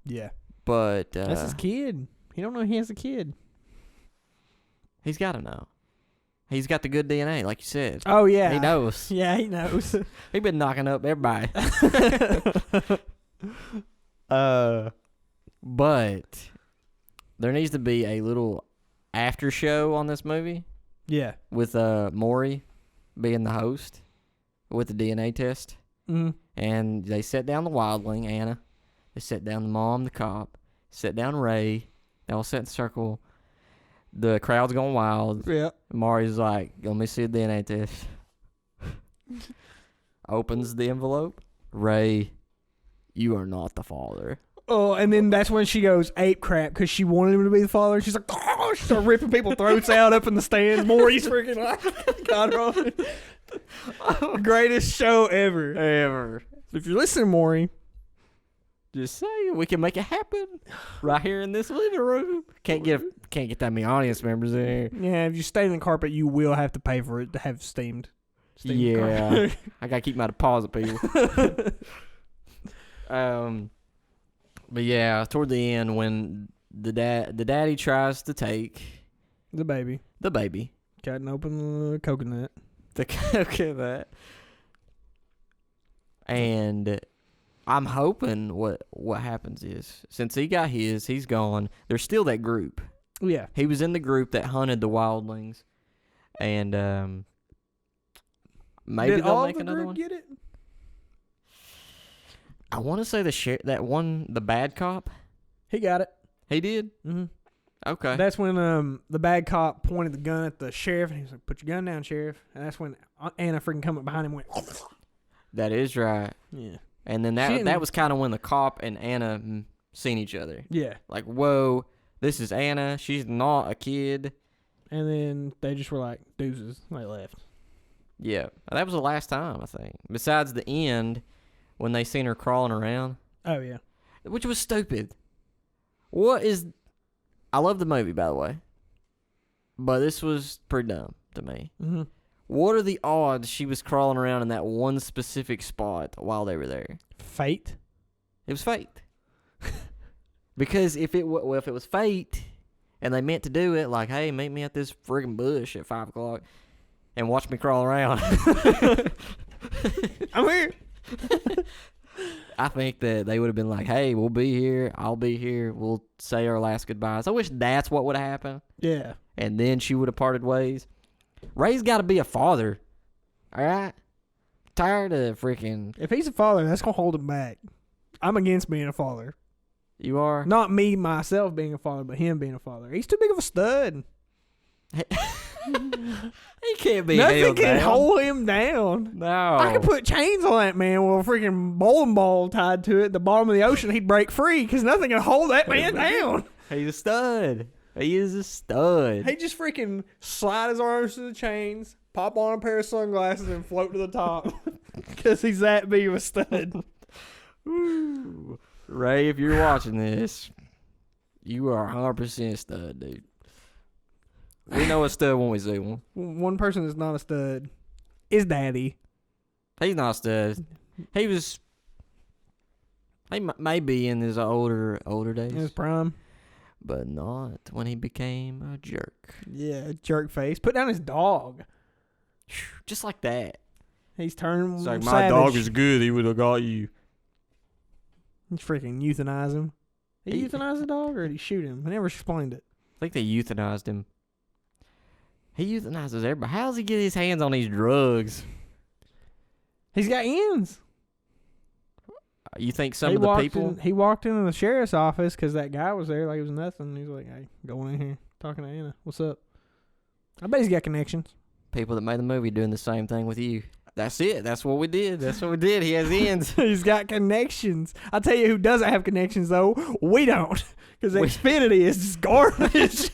S1: Yeah.
S2: But...
S1: that's his kid. He don't know he has a kid.
S2: He's got to know. He's got the good DNA, like you said.
S1: Oh, yeah.
S2: He knows.
S1: Yeah, he knows.
S2: He been knocking up everybody. But there needs to be a little after show on this movie.
S1: Yeah.
S2: With Maury being the host with the DNA test.
S1: Mm-hmm.
S2: And they set down the wildling, Anna. They set down the mom, the cop. Set down Ray. They all sat in a circle. The crowd's going wild.
S1: Yeah.
S2: Maury's like, let me see a DNA test. Opens the envelope. Ray, you are not the father.
S1: Oh, and then that's when she goes ape crap because she wanted him to be the father. She's like, oh, she started ripping people's throats out up in the stands. Maury's freaking like, got her on. Greatest show ever.
S2: Ever.
S1: If you're listening, Maury,
S2: just saying, we can make it happen right here in this living room. Can't get that many audience members in here.
S1: Yeah, if you stain the carpet, you will have to pay for it to have steamed
S2: Yeah,
S1: carpet.
S2: I gotta keep my deposit, people. But yeah, toward the end when the daddy tries to take
S1: the baby, cutting open the coconut,
S2: and I'm hoping what happens is, since he got his, he's gone. There's still that group.
S1: Yeah,
S2: he was in the group that hunted the wildlings, and maybe they'll make another one.
S1: Get it?
S2: I want to say the bad cop.
S1: He got it.
S2: He did.
S1: Mm-hmm.
S2: Okay.
S1: That's when the bad cop pointed the gun at the sheriff, and he was like, "Put your gun down, sheriff." And that's when Anna freaking come up behind him and went.
S2: That is right.
S1: Yeah.
S2: And then that was kind of when the cop and Anna seen each other.
S1: Yeah.
S2: Like, whoa, this is Anna. She's not a kid.
S1: And then they just were like, deuces. They left.
S2: Yeah. That was the last time, I think. Besides the end, when they seen her crawling around.
S1: Oh, yeah.
S2: Which was stupid. I love the movie, by the way. But this was pretty dumb to me.
S1: Mm-hmm.
S2: What are the odds she was crawling around in that one specific spot while they were there?
S1: Fate?
S2: It was fate. Because if it was fate and they meant to do it, like, hey, meet me at this friggin' bush at 5 o'clock and watch me crawl around.
S1: I'm here.
S2: I think that they would have been like, hey, we'll be here. I'll be here. We'll say our last goodbyes. I wish that's what would have happened.
S1: Yeah.
S2: And then she would have parted ways. Ray's got to be a father. All right? Tired of freaking...
S1: If he's a father, that's going to hold him back. I'm against being a father.
S2: You are?
S1: Not me, myself, being a father, but him being a father. He's too big of a stud.
S2: He can't be
S1: Nothing
S2: held
S1: can
S2: down.
S1: hold him down.
S2: No.
S1: I could put chains on that man with a freaking bowling ball tied to it at the bottom of the ocean. He'd break free because nothing can hold that man down.
S2: He's a stud. He is a stud.
S1: He just freaking slide his arms to the chains, pop on a pair of sunglasses, and float to the top because he's that big of a stud.
S2: Ooh. Ray, if you're watching this, you are 100% stud, dude. We know a stud when we see one.
S1: One person that's not a stud is Daddy.
S2: He's not a stud. He was. He may be in his older days.
S1: In his prime.
S2: But not when he became a jerk.
S1: Yeah, jerk face. Put down his dog.
S2: Just like that.
S1: He's turning
S2: It's like,
S1: savage.
S2: my dog is good. He would have got you.
S1: He's freaking euthanize him. Did he
S2: He-
S1: euthanize the dog or did he shoot him? I never explained it.
S2: I think they euthanized him. He euthanizes everybody. How does he get his hands on these drugs?
S1: He's got ends.
S2: You think some of the people...
S1: He walked into the sheriff's office because that guy was there like it was nothing. He's like, hey, going in here, talking to Anna. What's up? I bet he's got connections.
S2: People that made the movie doing the same thing with you. That's it. That's what we did. That's what we did. He has ends.
S1: He's got connections. I'll tell you who doesn't have connections, though. We don't. Because Xfinity is just garbage.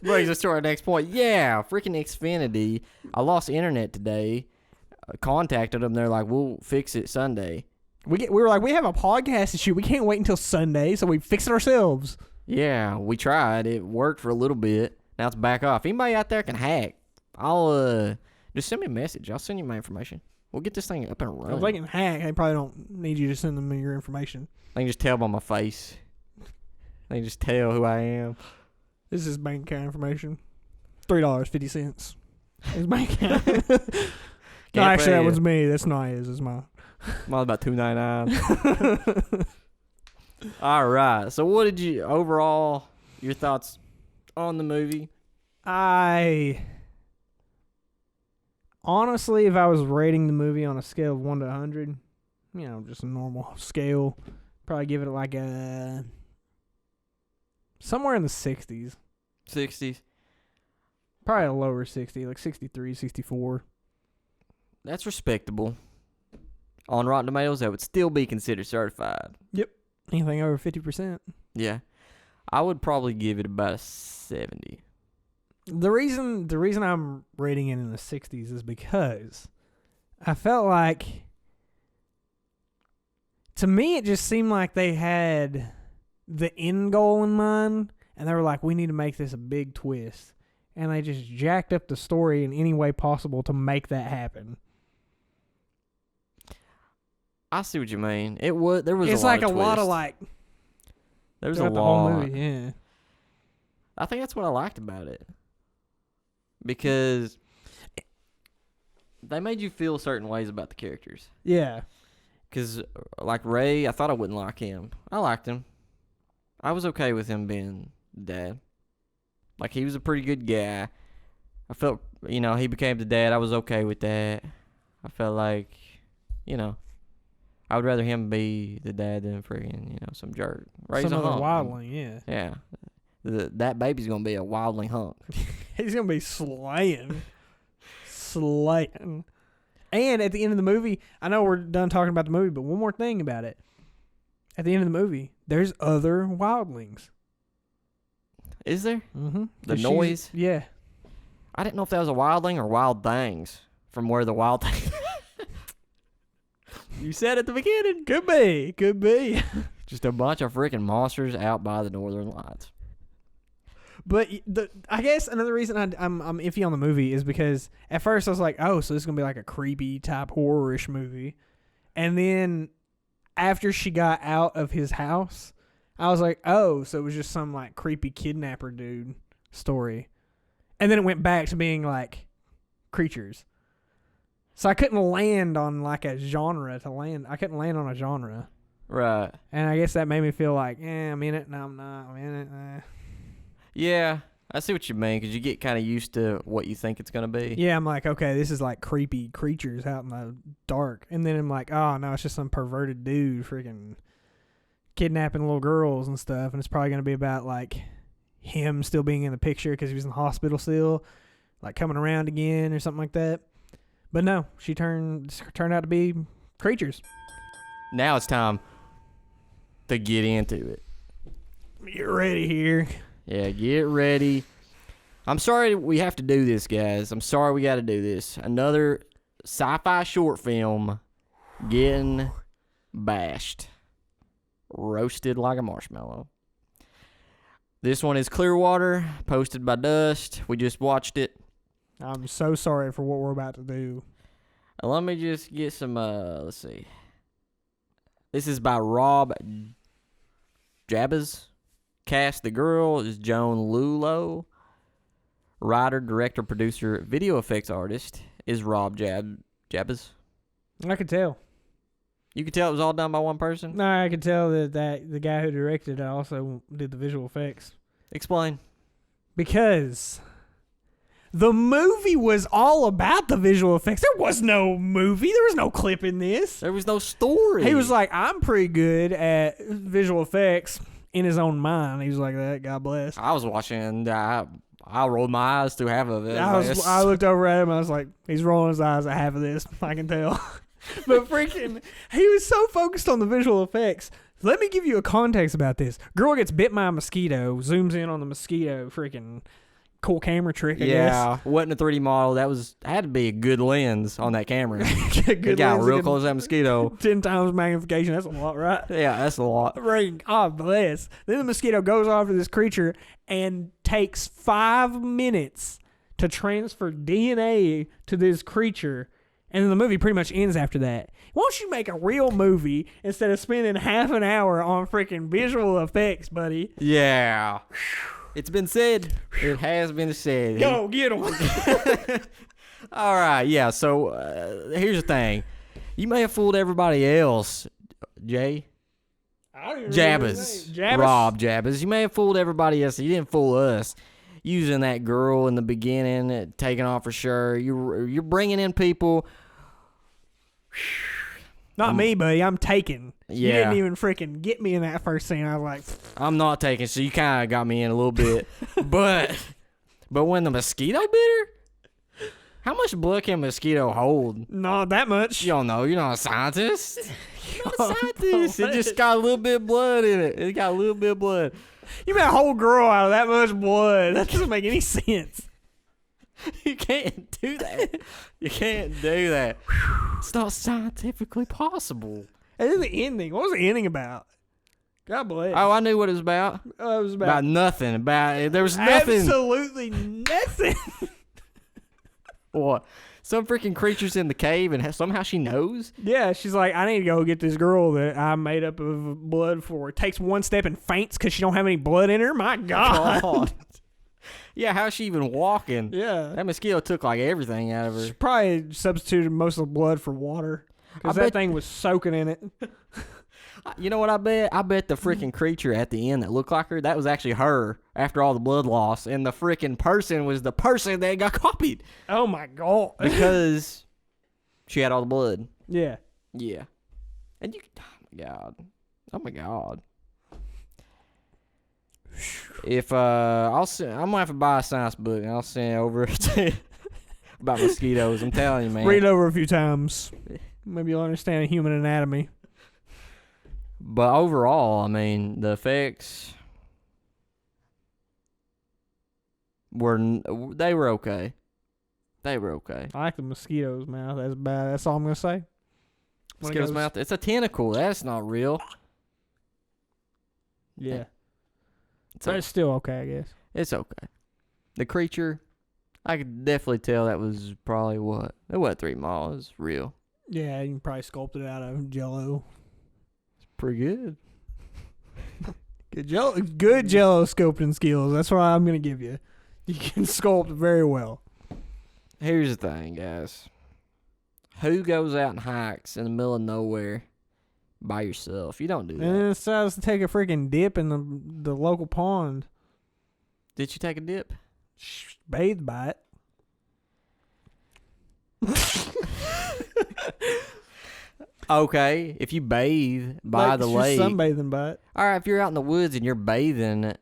S2: Brings us to our next point. Yeah, freaking Xfinity. I lost internet today. Contacted them. They're like, we'll fix it Sunday.
S1: We were like, we have a podcast to shoot. We can't wait until Sunday, so we fix it ourselves.
S2: Yeah, we tried. It worked for a little bit. Now it's back off. Anybody out there can hack. I'll just send me a message. I'll send you my information. We'll get this thing up and running.
S1: If they can hack, they probably don't need you to send them your information.
S2: They can just tell by my face. They can just tell who I am.
S1: This is bank account information. $3.50. His bank account. No, actually, that was me. That's not his. It's mine.
S2: Mine's about $2.99. All right. So, what did you overall? Your thoughts on the movie?
S1: Honestly, if I was rating the movie on a scale of 1 to 100, just a normal scale, probably give it like a somewhere in the 60s.
S2: 60s.
S1: Probably a lower 60, like 63, 64.
S2: That's respectable. On Rotten Tomatoes, that would still be considered certified.
S1: Anything over 50%.
S2: Yeah. I would probably give it about a 70.
S1: The reason I'm rating it in the 60s is because I felt like, to me, it just seemed like they had the end goal in mind, and they were like, we need to make this a big twist. And they just jacked up the story in any way possible to make that happen.
S2: I see what you mean. There was
S1: It's
S2: a lot
S1: like
S2: of
S1: a lot of
S2: twists.
S1: like
S2: There was a
S1: throughout the whole
S2: lot.
S1: movie, yeah.
S2: I think that's what I liked about it. Because they made you feel certain ways about the characters.
S1: Yeah.
S2: Because, like Ray, I thought I wouldn't like him. I liked him. I was okay with him being dad. Like, he was a pretty good guy. I felt, he became the dad. I was okay with that. I felt like, I would rather him be the dad than freaking, some jerk. Ray's
S1: Some
S2: a
S1: other
S2: hunk.
S1: wildling, yeah.
S2: Yeah. That baby's going to be a wildling hunk.
S1: He's going to be slaying. Slaying. And at the end of the movie, I know we're done talking about the movie, but one more thing about it. At the end of the movie, there's other wildlings.
S2: Is there?
S1: Mm-hmm.
S2: The noise?
S1: Yeah.
S2: I didn't know if that was a wildling or wild things from where the wild things. You said at the beginning.
S1: Could be. Could be.
S2: Just a bunch of freaking monsters out by the Northern Lights.
S1: But I guess another reason I'm iffy on the movie is because at first I was like, oh, so this is going to be like a creepy type horror-ish movie. And then after she got out of his house, I was like, oh, so it was just some like creepy kidnapper dude story. And then it went back to being like creatures. So I couldn't land on like a genre to land. I couldn't land on a genre.
S2: Right.
S1: And I guess that made me feel like, I'm in it. No, I'm not. I'm in it.
S2: Yeah, I see what you mean, because you get kind of used to what you think it's going to be.
S1: Yeah, I'm like, okay, this is like creepy creatures out in the dark. And then I'm like, oh, no, it's just some perverted dude freaking kidnapping little girls and stuff. And it's probably going to be about like him still being in the picture because he was in the hospital still, like coming around again or something like that. But no, she turned out to be creatures.
S2: Now it's time to get into it.
S1: Get ready here.
S2: Yeah, get ready. I'm sorry we have to do this, guys. I'm sorry we got to do this. Another sci-fi short film getting bashed. Roasted like a marshmallow. This one is Clearwater, posted by Dust. We just watched it.
S1: I'm so sorry for what we're about to do.
S2: Let me just get some, let's see. This is by Rob Jabez. Cast the girl is Joan Lulo. Writer, director, producer, video effects artist is Rob Jabez.
S1: I could tell.
S2: You could tell it was all done by one person?
S1: No, I could tell that the guy who directed it also did the visual effects.
S2: Explain.
S1: Because the movie was all about the visual effects. There was no movie. There was no clip in this.
S2: There was no story.
S1: He was like, I'm pretty good at visual effects in his own mind. He was like that. God bless.
S2: I was watching, I rolled my eyes through half of it.
S1: I looked over at him. I was like, he's rolling his eyes at half of this. I can tell. But freaking, he was so focused on the visual effects. Let me give you a context about this. Girl gets bit by a mosquito, zooms in on the mosquito, freaking cool camera trick, I guess.
S2: Wasn't a 3D model. That had to be a good lens on that camera. It got real close to that mosquito.
S1: 10 times magnification. That's a lot, right?
S2: Yeah, that's a lot.
S1: Right. God bless. Then the mosquito goes after this creature and takes 5 minutes to transfer DNA to this creature. And then the movie pretty much ends after that. Why don't you make a real movie instead of spending half an hour on freaking visual effects, buddy?
S2: Yeah. It's been said. It has been said.
S1: Go, get him.
S2: All right, yeah, so here's the thing. You may have fooled everybody else, Jay.
S1: I don't even
S2: Jabez. Rob Jabez. You may have fooled everybody else. You didn't fool us. Using that girl in the beginning, taking off her shirt. You're bringing in people.
S1: Not me, buddy. I'm taken.
S2: Yeah.
S1: You didn't even freaking get me in that first scene. I was like,
S2: I'm not taking, so you kind of got me in a little bit. but when the mosquito bit her, how much blood can a mosquito hold?
S1: not that much.
S2: You don't know. You're not a scientist. You're not a scientist. It just got a little bit of blood in it. It got a little bit of blood.
S1: You made a whole girl out of that much blood. That doesn't make any sense.
S2: You can't do that. You can't do that. It's not scientifically possible.
S1: And then the ending. What was the ending about? God bless.
S2: Oh, I knew what it was about.
S1: It was
S2: About nothing. There was nothing.
S1: Absolutely nothing.
S2: What? Some freaking creature's in the cave, and somehow she knows?
S1: Yeah, she's like, I need to go get this girl that I made up of blood for. Takes one step and faints because she don't have any blood in her. My God.
S2: Yeah, how's she even walking?
S1: Yeah.
S2: That mosquito took like everything out of her.
S1: She probably substituted most of the blood for water because that thing was soaking in it.
S2: You know what I bet? I bet the freaking creature at the end that looked like her, that was actually her after all the blood loss. And the freaking person was the person that got copied.
S1: Oh, my God.
S2: Because she had all the blood.
S1: Yeah.
S2: Yeah. And you, oh my God. Oh my God. If I'm gonna have to buy a science book and I'll send it over to about mosquitoes. I'm telling you, man.
S1: Read it over a few times. Maybe you'll understand human anatomy.
S2: But overall, I mean, the effects were okay. They were okay.
S1: I like the mosquito's mouth. That's bad. That's all I'm gonna say.
S2: Mosquito's mouth. It's a tentacle. That's not real.
S1: Yeah. But it's still okay, I guess.
S2: It's okay. The creature, I could definitely tell that was probably what? It wasn't 3 miles. It was real.
S1: Yeah, you can probably sculpt it out of Jell-O.
S2: It's pretty good.
S1: Good Jell-O sculpting skills. That's what I'm going to give you. You can sculpt very well.
S2: Here's the thing, guys. Who goes out and hikes in the middle of nowhere by yourself? You don't do that.
S1: And then decides to take a freaking dip in the local pond.
S2: Did you take a dip?
S1: Bathed by it.
S2: Okay, if you bathe by the lake.
S1: Sunbathing by it.
S2: All right, if you're out in the woods and you're bathing,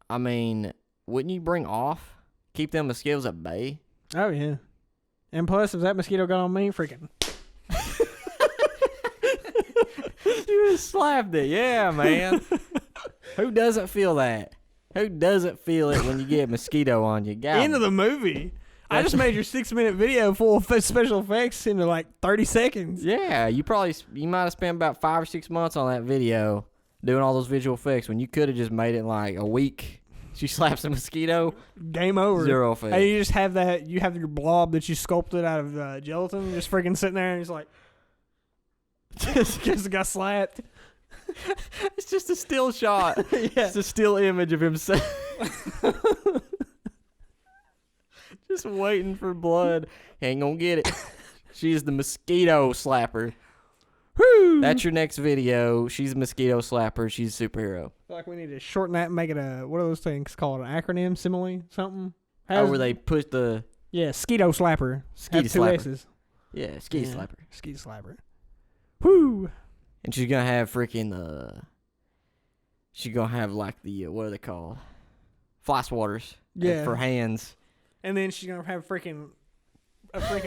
S2: I mean, wouldn't you bring off? Keep them mosquitoes at bay?
S1: Oh, yeah. And plus, if that mosquito got on me, freaking...
S2: You just slapped it. Yeah, man. Who doesn't feel that? Who doesn't feel it when you get a mosquito on you? God.
S1: End of the movie. I just made your 6-minute video full of special effects into like 30 seconds.
S2: Yeah, you might have spent about 5 or 6 months on that video. doing all those visual effects when you could have just made it in like a week. She slaps a mosquito.
S1: Game over.
S2: 0 effect.
S1: And you just have that. You have your blob that you sculpted out of gelatin, just freaking sitting there, and he's like, just got slapped.
S2: It's just a still shot.
S1: Yeah.
S2: It's a still image of himself. Just waiting for blood. Ain't gonna get it. She's the mosquito slapper.
S1: Woo!
S2: That's your next video. She's a mosquito slapper. She's a superhero.
S1: I feel like we need to shorten that and make it a, what are those things called? An acronym, simile, something?
S2: Where they push the...
S1: Yeah, Skeeto Slapper.
S2: Skeeto
S1: Have two
S2: Slapper.
S1: S's.
S2: Yeah, skeeto slapper.
S1: Skeeto Slapper. Woo!
S2: And she's gonna have freaking she's gonna have like the what are they called? Fly swatters.
S1: Yeah.
S2: For hands.
S1: And then she's gonna have a freaking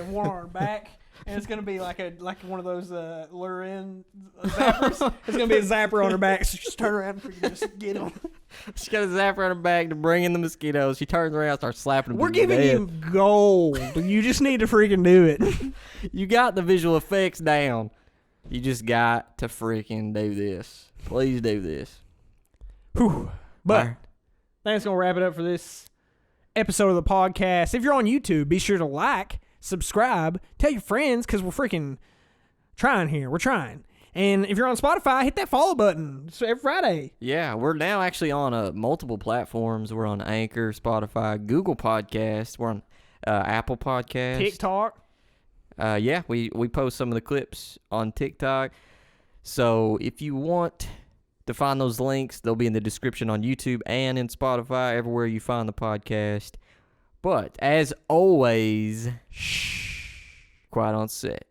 S1: one on her back, and it's gonna be like one of those lure in zappers. It's gonna be a zapper on her back, so just turn around and freaking just get them.
S2: She's got a zapper on her back to bring in the mosquitoes. She turns around and starts slapping them.
S1: We're giving you gold. You just need to freaking do it.
S2: You got the visual effects down. You just got to freaking do this. Please do this.
S1: Whew. But
S2: Right.
S1: that's gonna wrap it up for this episode of the podcast. If you're on YouTube, be sure to like, subscribe, tell your friends, because we're freaking trying here. We're trying. And if you're on Spotify, hit that follow button. So every Friday.
S2: Yeah, we're now actually on multiple platforms. We're on Anchor, Spotify, Google Podcasts. We're on Apple Podcasts.
S1: TikTok.
S2: Yeah, we post some of the clips on TikTok. So if you want to find those links, they'll be in the description on YouTube and in Spotify, everywhere you find the podcast. But as always, quiet on set.